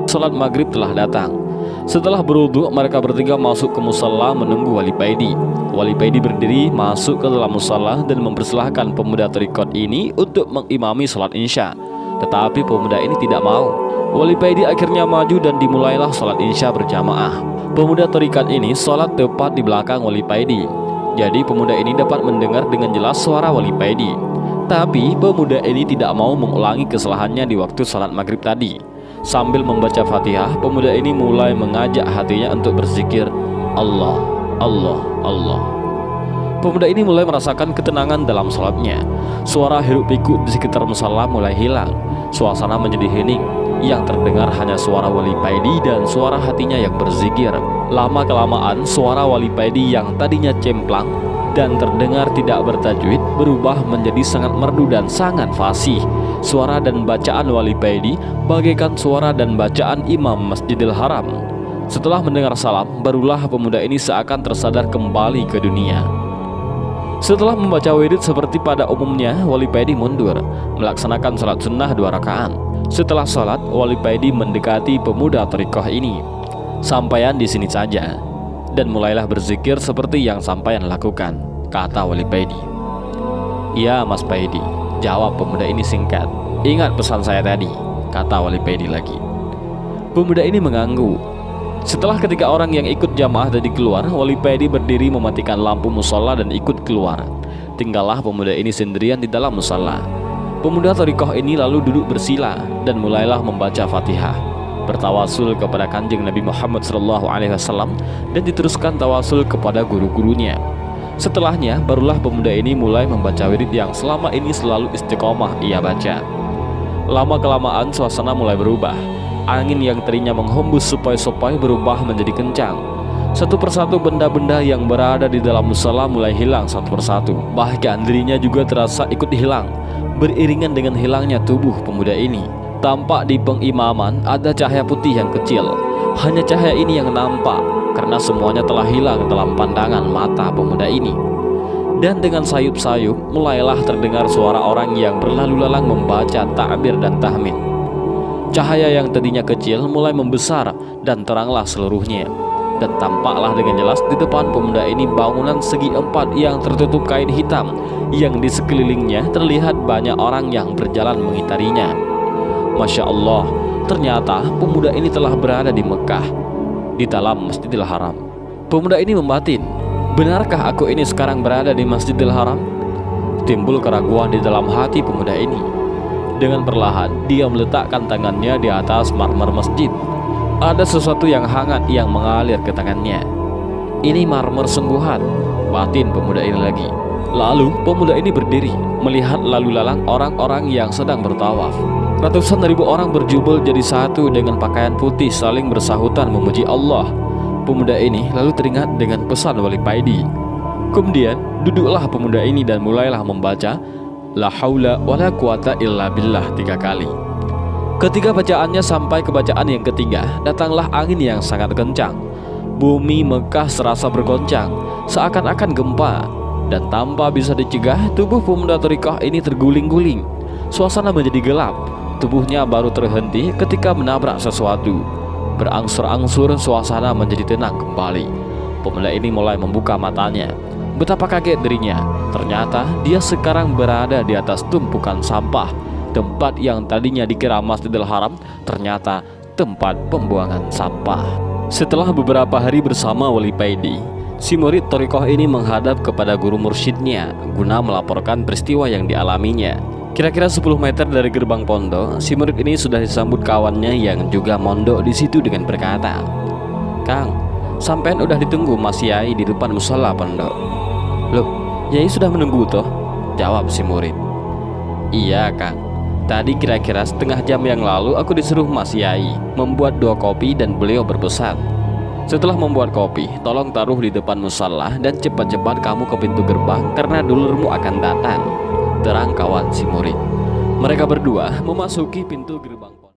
Salat maghrib telah datang. Setelah berwudu, mereka bertiga masuk ke musalla menunggu Wali Paidi. Wali Paidi berdiri masuk ke dalam musalla dan mempersilahkan pemuda Torikot ini untuk mengimami salat Isya. Tetapi pemuda ini tidak mau. Wali Paidi akhirnya maju dan dimulailah salat Isya berjamaah. Pemuda Torikot ini salat tepat di belakang Wali Paidi. Jadi pemuda ini dapat mendengar dengan jelas suara Wali Paidi. Tapi pemuda ini tidak mau mengulangi kesalahannya di waktu salat maghrib tadi. Sambil membaca Fatihah, pemuda ini mulai mengajak hatinya untuk berzikir Allah, Allah, Allah. Pemuda ini mulai merasakan ketenangan dalam salatnya. Suara hiruk pikuk di sekitar musala mulai hilang. Suasana menjadi hening. Yang terdengar hanya suara Wali Paidi dan suara hatinya yang berzikir. Lama-kelamaan suara Wali Paidi yang tadinya cemplang dan terdengar tidak bertajwid berubah menjadi sangat merdu dan sangat fasih. Suara dan bacaan Wali Paidi bagaikan suara dan bacaan imam Masjidil Haram. Setelah mendengar salam, barulah pemuda ini seakan tersadar kembali ke dunia. Setelah membaca wirid seperti pada umumnya, Wali Paidi mundur melaksanakan salat sunnah 2 rakaat. Setelah salat, Wali Paidi mendekati pemuda Torikoh ini. "Sampaian di sini saja dan mulailah berzikir seperti yang sampaian lakukan," kata Wali Paidi. "Iya Mas Paidi," jawab pemuda ini singkat. "Ingat pesan saya tadi," kata Wali Paidi lagi. Pemuda ini mengangguk. Setelah ketiga orang yang ikut jamaah tadi keluar, Wali Paidi berdiri mematikan lampu musala dan ikut keluar. Tinggallah pemuda ini sendirian di dalam musala. Pemuda Torikoh ini lalu duduk bersila dan mulailah membaca Fatihah, bertawasul kepada Kanjeng Nabi Muhammad SAW, dan diteruskan tawasul kepada guru-gurunya. Setelahnya barulah pemuda ini mulai membaca wirid yang selama ini selalu istiqomah ia baca. Lama-kelamaan suasana mulai berubah. Angin yang tadinya menghembus sepoi-sepoi berubah menjadi kencang. Satu persatu benda-benda yang berada di dalam musala mulai hilang satu persatu. Bahkan dirinya juga terasa ikut hilang, beriringan dengan hilangnya tubuh pemuda ini. Tampak di pengimaman ada cahaya putih yang kecil. Hanya cahaya ini yang nampak, karena semuanya telah hilang dalam pandangan mata pemuda ini. Dan dengan sayup-sayup mulailah terdengar suara orang yang berlalu lalang membaca takbir dan tahmid. Cahaya yang tadinya kecil mulai membesar dan teranglah seluruhnya. Dan tampaklah dengan jelas di depan pemuda ini bangunan segi empat yang tertutup kain hitam, yang di sekelilingnya terlihat banyak orang yang berjalan mengitarinya. Masya Allah, ternyata pemuda ini telah berada di Mekah, di dalam Masjidil Haram. Pemuda ini membatin, "Benarkah aku ini sekarang berada di Masjidil Haram?" Timbul keraguan di dalam hati pemuda ini. Dengan perlahan dia meletakkan tangannya di atas marmer masjid. Ada sesuatu yang hangat yang mengalir ke tangannya. "Ini marmer sungguhan," batin pemuda ini lagi. Lalu pemuda ini berdiri melihat lalu lalang orang-orang yang sedang bertawaf. Ratusan ribu orang berjubel jadi satu dengan pakaian putih saling bersahutan memuji Allah. Pemuda ini lalu teringat dengan pesan Wali Paidi. Kemudian duduklah pemuda ini dan mulailah membaca La haula wala quwata illa billah 3 kali. Ketika bacaannya sampai ke bacaan yang ketiga, datanglah angin yang sangat kencang. Bumi Mekah serasa bergoncang, seakan-akan gempa. Dan tanpa bisa dicegah, tubuh pemuda Torikoh ini terguling-guling. Suasana menjadi gelap. Tubuhnya baru terhenti ketika menabrak sesuatu. Berangsur-angsur suasana menjadi tenang kembali. Pemuda ini mulai membuka matanya. Betapa kaget dirinya. Ternyata dia sekarang berada di atas tumpukan sampah. Tempat yang tadinya dikira Masjidil Haram ternyata tempat pembuangan sampah. Setelah beberapa hari bersama Wali Paidi, si murid Torikoh ini menghadap kepada guru mursyidnya guna melaporkan peristiwa yang dialaminya. Kira-kira 10 meter dari gerbang pondok, si murid ini sudah disambut kawannya yang juga mondok di situ dengan berkata, "Kang, sampean udah ditunggu Mas Yai di depan musala pondok." "Loh, Yai sudah menunggu toh?" jawab si murid. "Iya Kang, tadi kira-kira setengah jam yang lalu aku disuruh Mas Yai membuat 2 kopi dan beliau berpesan, setelah membuat kopi, tolong taruh di depan musala dan cepat-cepat kamu ke pintu gerbang karena dulurmu akan datang," terang kawan si murid. Mereka berdua memasuki pintu gerbang.